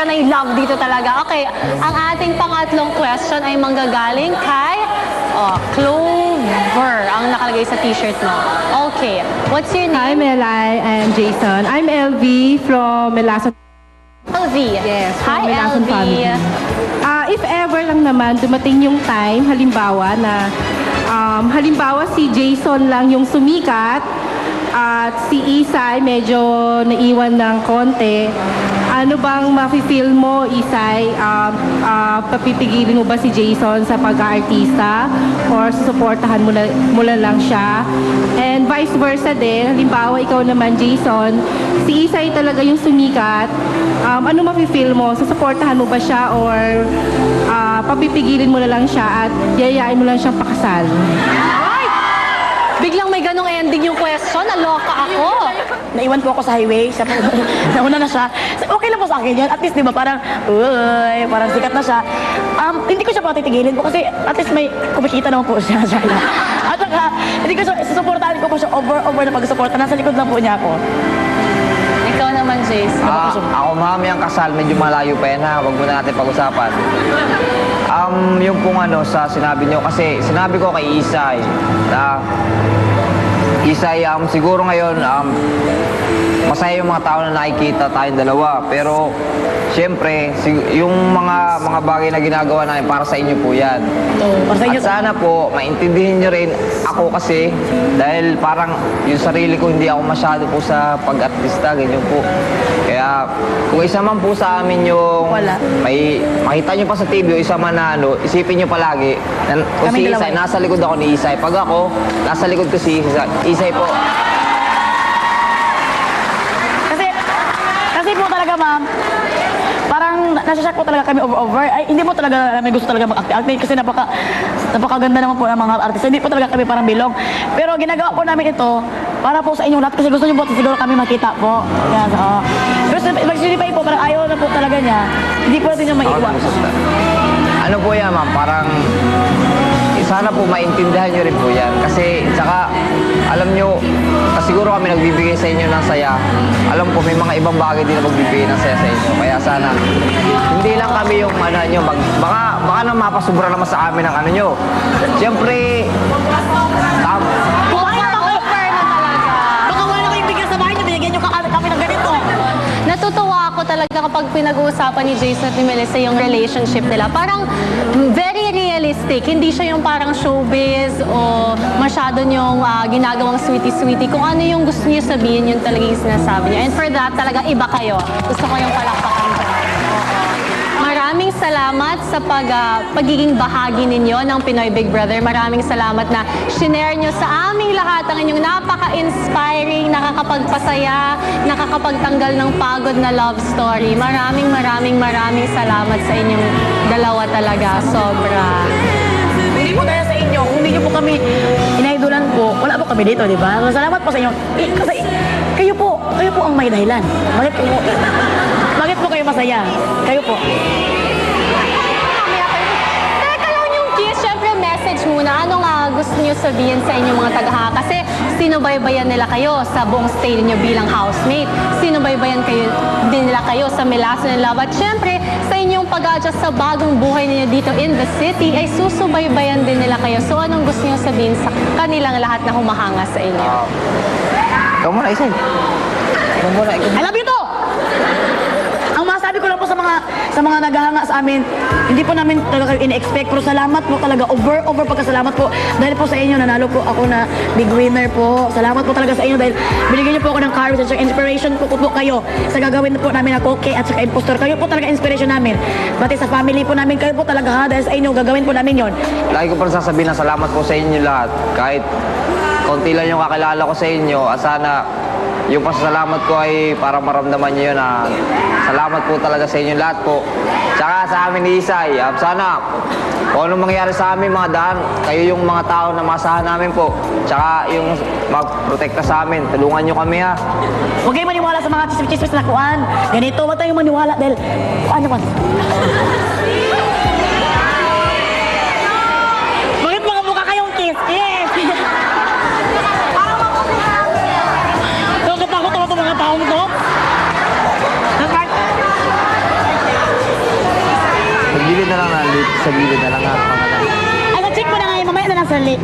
na yung love dito talaga. Okay, ang ating pangatlong question ay manggagaling kay Clover, ang nakalagay sa t-shirt mo. Okay, what's your Hi, name? Melay and Jason. I'm LV from Melason. LV. Yes, from Hi, Melason LV. family. If ever lang naman dumating yung time, halimbawa na halimbawa si Jason lang yung sumikat at si Isay medyo naiwan ng konti, ano bang mafe-feel mo, Isay? Papipigilin mo ba si Jason sa pag-aartista or susuportahan mo na lang siya? And vice versa din, halimbawa ikaw naman, Jason, si Isay talaga yung sumikat, ano mafe-feel mo? Susuportahan mo ba siya or papipigilin mo na lang siya at yayain mo lang siyang pakasal? Ay! Biglang may ganong ending yung question. Naloka ako. Naiwan po ako sa highway. Siya po, nauna na siya. Okay lang po sa akin yan. At least, di ba, parang, uy, parang sikat na siya. Hindi ko siya patitigilin po kasi at least may kumikita naman po siya. At saka, hindi ko siya, susuportahan ko po siya over na pag-suporta. Nasa likod lang po niya ako. Ikaw naman, Jace. Ako ma'am, yung kasal, medyo malayo pa yan ha. Huwag muna natin pag-usapan. Yung pong sa sinabi nyo, kasi sinabi ko kay Isay, Isay, siguro ngayon, masaya yung mga tao na nakikita tayong dalawa. Pero, siyempre, yung mga bagay na ginagawa namin, para sa inyo po yan. Para sa inyo. At sana po, maintindihin nyo rin ako kasi, dahil parang yung sarili ko, hindi ako masyado po sa pag-artista, ganyan po. Kaya, kung isa man po sa amin yung Wala. may makita nyo pa sa TV o isa man na isipin nyo palagi, kung Kami si dalawa. Isay, nasa likod ako ni Isay. Pag ako, nasa likod ko si Isay po. Kasi po talaga, ma'am, parang nasa-shock po talaga kami over. Ay, hindi po talaga kami gusto talaga mag-acting kasi napakaganda naman po ng mga artista. Hindi po talaga kami parang bilong. Pero ginagawa po namin ito para po sa inyong lahat kasi gusto niyo po siguro kami makita po. Kaya, pero mag-certify po, parang ayaw na po talaga niya. Hindi po natin yung maiiwan. Ano po yan, ma'am? Parang sana po maintindihan nyo rin po yan. Kasi, saka, alam nyo, siguro kami nagbibigay sa inyo ng saya. Alam ko, may mga ibang bagay din na magbibigay ng saya sa inyo. Kaya sana, hindi lang kami yung nyo, baka na mapasubra naman sa amin ang nyo. Siyempre, Offer na talaga. Baka wala kayong bigyan sa bahay niyo, binigyan niyo kami ng ganito. Natutuwa ako talaga kapag pinag-uusapan ni Jason at ni Melissa yung relationship nila. Parang very realistic. Hindi siya yung parang showbiz o masyado niyong ginagawang sweetie-sweetie. Kung ano yung gusto niyo sabihin, yun talaga yung sinasabi niyo. And for that, talaga iba kayo. Gusto ko yung palakpakan ko. Maraming salamat sa pagiging bahagi ninyo ng Pinoy Big Brother. Maraming salamat na shinare nyo sa aming lahat ang inyong napaka-inspiring, nakakapagpasaya, nakakapagtanggal ng pagod na love story. Maraming salamat sa inyong dalawa talaga. Sobra. Hindi po dahil sa inyo, kung hindi niyo po kami inaidolan po, wala po kami dito, di ba? Salamat po sa inyo. Kasi kayo po ang may dahilan. Bakit po kayo masaya? Kayo po. Teka lang yung kiss, syempre message muna. Ano nga gusto niyo sabihin sa inyong mga tagaha? Kasi sinubaybayan nila kayo sa buong stay niyo bilang housemate. Sinubaybayan din nila kayo sa Melason and Love. At syempre, sa inyong pag-adjust sa bagong buhay niyo dito in the city, ay susubaybayan din nila kayo. So anong gusto niyo sabihin sa kanilang lahat na humahanga sa inyo? ikaw muna, Isay. Ikaw muna, I love you to! Ang masabi ko lang po sa mga naghahanga sa amin, hindi po namin talaga kayo in-expect, pero salamat po talaga, over pagkasalamat po. Dahil po sa inyo, nanalo po ako na big winner po. Salamat po talaga sa inyo dahil binigyan niyo po ako ng courage at saka inspiration po kayo sa gagawin po namin na koke at saka impostor. Kayo po talaga inspiration namin. Pati sa family po namin, kayo po talaga ha, dahil sa inyo, gagawin po namin yon. lagi ko pa sasabihin na salamat po sa inyo lahat. Kahit konti lang yung kakilala ko sa inyo, at sana yung pasasalamat ko ay para maramdaman nyo yun na salamat po talaga sa inyo lahat po. Tsaka sa amin ni Isay, sana kung anong mangyari sa amin mga daan, kayo yung mga tao na masahan namin po. Tsaka yung magprotekta sa amin, tulungan nyo kami ha. Huwag kayong maniwala sa mga chismis na kuan. Ganito, huwag tayong maniwala dahil kuan naman. Bakit mga mukha kayong kiss? Yes! Nakatakot ako sa mga taong to. sa gilid na lang at mga Ay, check mo na nga, mamaya na lang, Sir Lee.